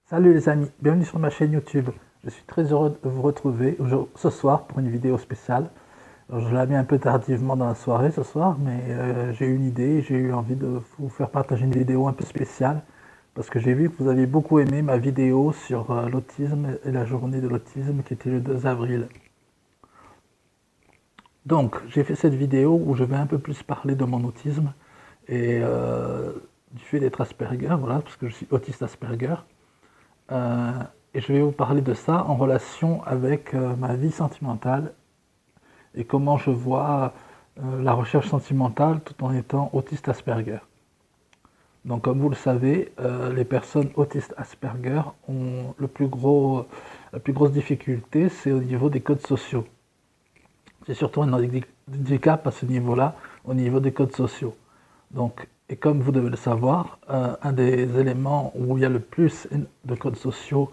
Salut les amis, bienvenue sur ma chaîne YouTube. Je suis très heureux de vous retrouver ce soir pour une vidéo spéciale. Alors, je l'ai mis un peu tardivement dans la soirée ce soir, mais j'ai eu une idée, j'ai eu envie de vous faire partager une vidéo un peu spéciale parce que j'ai vu que vous aviez beaucoup aimé ma vidéo sur l'autisme et la journée de l'autisme qui était le 2 avril. Donc, j'ai fait cette vidéo où je vais un peu plus parler de mon autisme et du fait d'être Asperger, voilà, parce que je suis autiste Asperger. Euh, et je vais vous parler de ça en relation avec ma vie sentimentale et comment je vois la recherche sentimentale tout en étant autiste Asperger. Donc comme vous le savez, les personnes autistes Asperger ont la plus grosse difficulté, c'est au niveau des codes sociaux. C'est surtout un handicap à ce niveau-là, au niveau des codes sociaux. Donc, et comme vous devez le savoir, un des éléments où il y a le plus de codes sociaux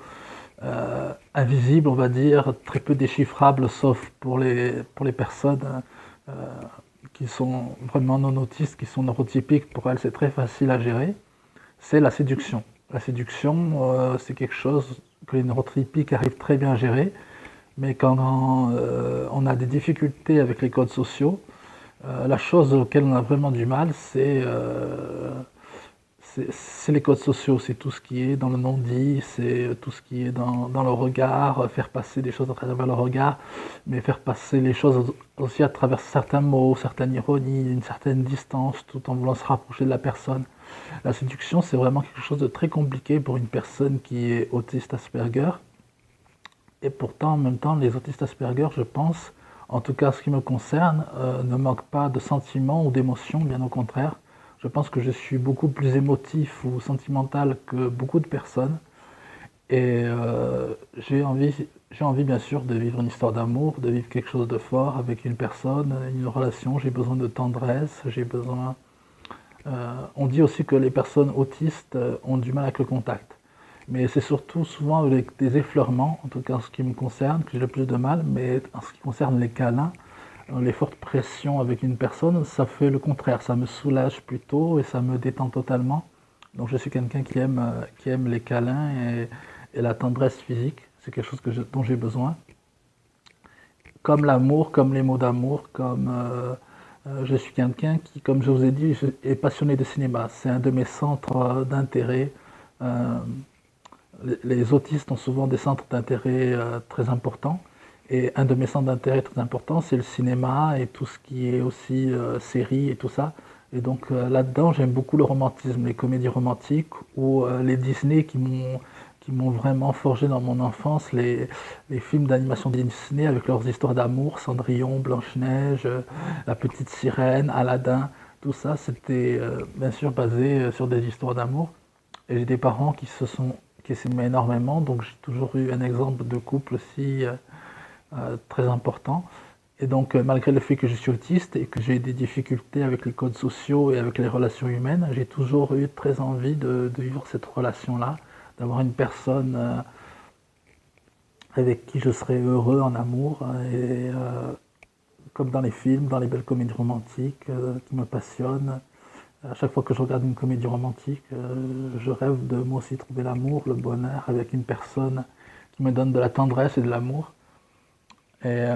invisibles, on va dire, très peu déchiffrables, sauf pour les personnes euh, qui sont vraiment non autistes, qui sont neurotypiques, pour elles c'est très facile à gérer, c'est la séduction. La séduction, c'est quelque chose que les neurotypiques arrivent très bien à gérer, mais quand on a des difficultés avec les codes sociaux, la chose auquel on a vraiment du mal, c'est les codes sociaux, c'est tout ce qui est dans le non-dit, c'est tout ce qui est dans le regard, faire passer des choses à travers le regard, mais faire passer les choses aussi à travers certains mots, certaines ironies, une certaine distance, tout en voulant se rapprocher de la personne. La séduction, c'est vraiment quelque chose de très compliqué pour une personne qui est autiste Asperger. Et pourtant, en même temps, les autistes Asperger, je pense, en tout cas ce qui me concerne, ne manquent pas de sentiments ou d'émotions, bien au contraire. Je pense que je suis beaucoup plus émotif ou sentimental que beaucoup de personnes. Et j'ai envie bien sûr de vivre une histoire d'amour, de vivre quelque chose de fort avec une personne, une relation. J'ai besoin de tendresse, j'ai besoin. On dit aussi que les personnes autistes ont du mal avec le contact. Mais c'est surtout souvent avec des effleurements, en tout cas en ce qui me concerne, que j'ai le plus de mal. Mais en ce qui concerne les câlins, les fortes pressions avec une personne, ça fait le contraire. Ça me soulage plutôt et ça me détend totalement. Donc je suis quelqu'un qui aime les câlins et la tendresse physique. C'est quelque chose dont j'ai besoin. Comme l'amour, comme les mots d'amour, je suis quelqu'un qui, comme je vous ai dit, est passionné de cinéma. C'est un de mes centres d'intérêt. Euh, les autistes ont souvent des centres d'intérêt très importants. Et un de mes centres d'intérêt très importants, c'est le cinéma et tout ce qui est aussi séries et tout ça. Et donc là-dedans, j'aime beaucoup le romantisme, les comédies romantiques ou les Disney qui m'ont vraiment forgé dans mon enfance, les films d'animation Disney avec leurs histoires d'amour, Cendrillon, Blanche-Neige, La Petite Sirène, Aladdin, tout ça, c'était bien sûr basé sur des histoires d'amour. Et j'ai des parents qui s'aimaient énormément, donc j'ai toujours eu un exemple de couple aussi très important. Et donc, malgré le fait que je suis autiste et que j'ai des difficultés avec les codes sociaux et avec les relations humaines, j'ai toujours eu très envie de vivre cette relation-là, d'avoir une personne avec qui je serais heureux en amour, et comme dans les films, dans les belles comédies romantiques qui me passionnent. À chaque fois que je regarde une comédie romantique, je rêve de moi aussi trouver l'amour, le bonheur avec une personne qui me donne de la tendresse et de l'amour. Et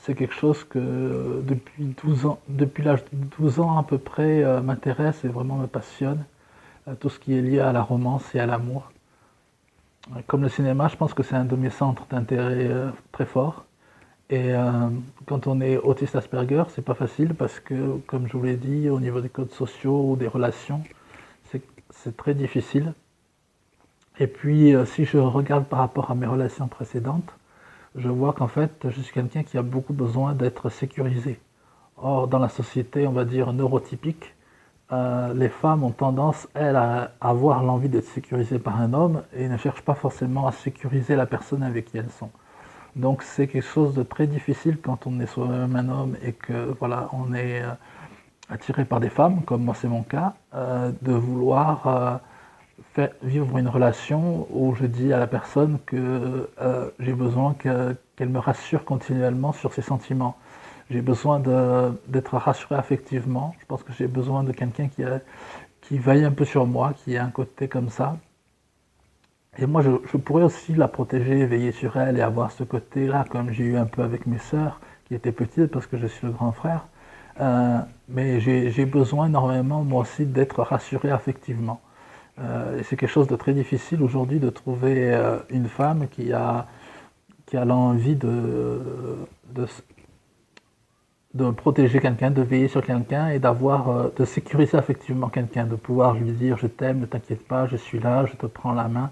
c'est quelque chose que depuis 12 ans, depuis l'âge de 12 ans à peu près, m'intéresse et vraiment me passionne. Tout ce qui est lié à la romance et à l'amour. Comme le cinéma, je pense que c'est un de mes centres d'intérêt très fort. Et quand on est autiste Asperger, c'est pas facile parce que, comme je vous l'ai dit, au niveau des codes sociaux ou des relations, c'est très difficile. Et puis, si je regarde par rapport à mes relations précédentes, je vois qu'en fait, je suis quelqu'un qui a beaucoup besoin d'être sécurisé. Or, dans la société, on va dire neurotypique, les femmes ont tendance, elles, à avoir l'envie d'être sécurisées par un homme et ne cherchent pas forcément à sécuriser la personne avec qui elles sont. Donc c'est quelque chose de très difficile quand on est soi-même un homme et que voilà, on est attiré par des femmes, comme moi c'est mon cas, de vouloir vivre une relation où je dis à la personne que j'ai besoin qu'elle me rassure continuellement sur ses sentiments. J'ai besoin d'être rassuré affectivement. Je pense que j'ai besoin de quelqu'un qui veille un peu sur moi, qui a un côté comme ça. Et moi, je pourrais aussi la protéger, veiller sur elle et avoir ce côté-là, comme j'ai eu un peu avec mes sœurs, qui étaient petites, parce que je suis le grand frère. Mais j'ai besoin énormément, moi aussi, d'être rassuré affectivement. Et c'est quelque chose de très difficile aujourd'hui de trouver une femme qui a l'envie de, de protéger quelqu'un, de veiller sur quelqu'un et de sécuriser affectivement quelqu'un, de pouvoir lui dire je t'aime, ne t'inquiète pas, je suis là, je te prends la main.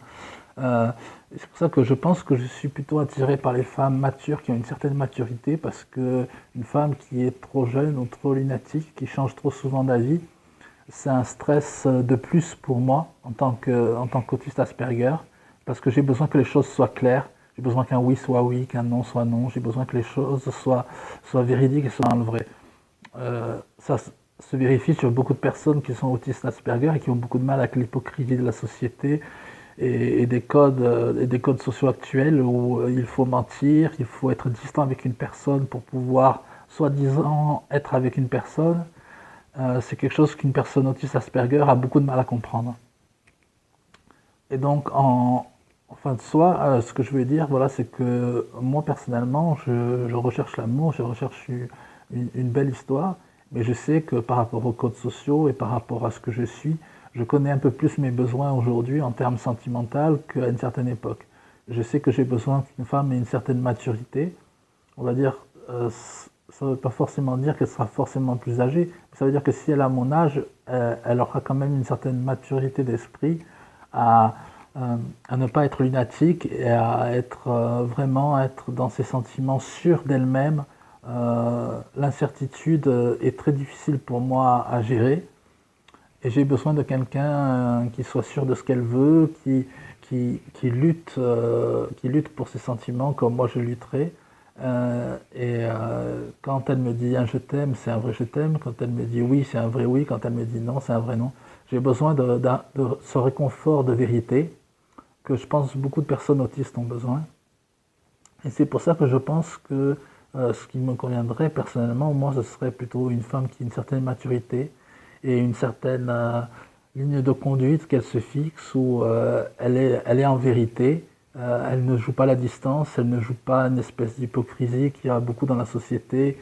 Euh, c'est pour ça que je pense que je suis plutôt attiré par les femmes matures qui ont une certaine maturité, parce que une femme qui est trop jeune ou trop lunatique, qui change trop souvent d'avis, c'est un stress de plus pour moi en tant qu'autiste Asperger, parce que j'ai besoin que les choses soient claires, j'ai besoin qu'un oui soit oui, qu'un non soit non, j'ai besoin que les choses soient véridiques et soient dans le vrai. Ça se vérifie sur beaucoup de personnes qui sont autistes Asperger et qui ont beaucoup de mal avec l'hypocrisie de la société et des codes sociaux actuels où il faut mentir, il faut être distant avec une personne pour pouvoir soi-disant être avec une personne. C'est quelque chose qu'une personne autiste Asperger a beaucoup de mal à comprendre. Et donc, en fin de soi, ce que je veux dire, voilà, c'est que moi, personnellement, je recherche l'amour, je recherche une belle histoire, mais je sais que par rapport aux codes sociaux et par rapport à ce que je suis, je connais un peu plus mes besoins aujourd'hui en termes sentimentaux qu'à une certaine époque. Je sais que j'ai besoin qu'une femme ait une certaine maturité. On va dire, ça ne veut pas forcément dire qu'elle sera forcément plus âgée, mais ça veut dire que si elle a mon âge, elle aura quand même une certaine maturité d'esprit à, à ne pas être lunatique et à être vraiment être dans ses sentiments sûrs d'elle-même. L'incertitude est très difficile pour moi à gérer et j'ai besoin de quelqu'un qui soit sûr de ce qu'elle veut, qui lutte pour ses sentiments comme moi je lutterai. Quand elle me dit un je t'aime, c'est un vrai je t'aime. Quand elle me dit oui, c'est un vrai oui. Quand elle me dit non, c'est un vrai non. J'ai besoin de ce réconfort de vérité que je pense beaucoup de personnes autistes ont besoin. Et c'est pour ça que je pense que ce qui me conviendrait personnellement, moi, ce serait plutôt une femme qui a une certaine maturité et une certaine ligne de conduite qu'elle se fixe où elle est en vérité. Elle ne joue pas la distance, elle ne joue pas une espèce d'hypocrisie qu'il y a beaucoup dans la société,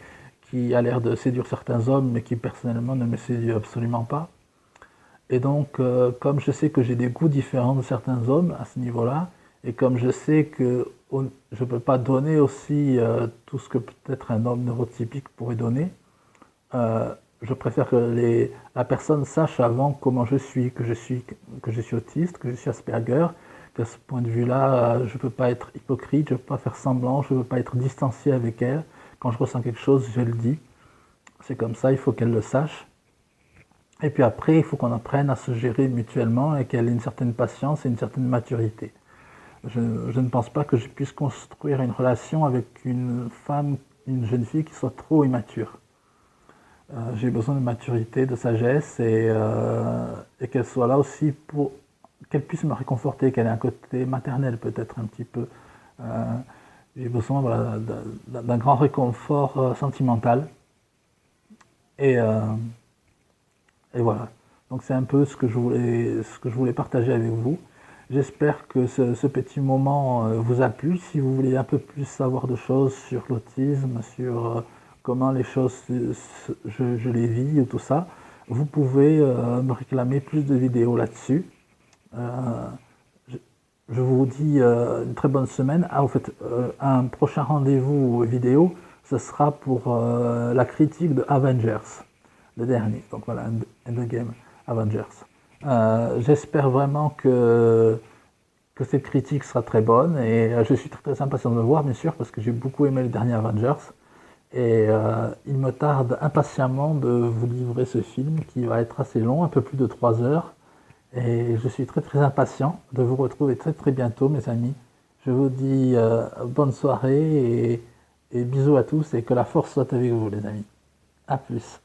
qui a l'air de séduire certains hommes, mais qui personnellement ne me séduit absolument pas. Et donc, comme je sais que j'ai des goûts différents de certains hommes à ce niveau-là, et comme je sais que je ne peux pas donner aussi tout ce que peut-être un homme neurotypique pourrait donner, je préfère que la personne sache avant comment je suis, que je suis autiste, que je suis Asperger, qu'à ce point de vue-là, je ne peux pas être hypocrite, je ne peux pas faire semblant, je ne peux pas être distancié avec elle. Quand je ressens quelque chose, je le dis. C'est comme ça, il faut qu'elle le sache. Et puis après, il faut qu'on apprenne à se gérer mutuellement et qu'elle ait une certaine patience et une certaine maturité. Je ne pense pas que je puisse construire une relation avec une femme, une jeune fille qui soit trop immature. J'ai besoin de maturité, de sagesse et qu'elle soit là aussi pour qu'elle puisse me réconforter, qu'elle ait un côté maternel peut-être un petit peu. J'ai besoin voilà, d'un grand réconfort sentimental. Et, et voilà. Donc c'est un peu ce que je voulais partager avec vous. J'espère que ce petit moment vous a plu. Si vous voulez un peu plus savoir de choses sur l'autisme, sur comment les choses, je les vis ou tout ça, vous pouvez me réclamer plus de vidéos là-dessus. Je vous dis une très bonne semaine. Ah, en fait, un prochain rendez-vous vidéo, ce sera pour la critique de Avengers, le dernier. Donc voilà, Endgame Avengers. J'espère vraiment que cette critique sera très bonne et je suis très, très impatient de le voir, bien sûr, parce que j'ai beaucoup aimé le dernier Avengers. Et il me tarde impatiemment de vous livrer ce film qui va être assez long, un peu plus de 3 heures. Et je suis très très impatient de vous retrouver très très bientôt, mes amis. Je vous dis bonne soirée et bisous à tous et que la force soit avec vous, les amis. A plus.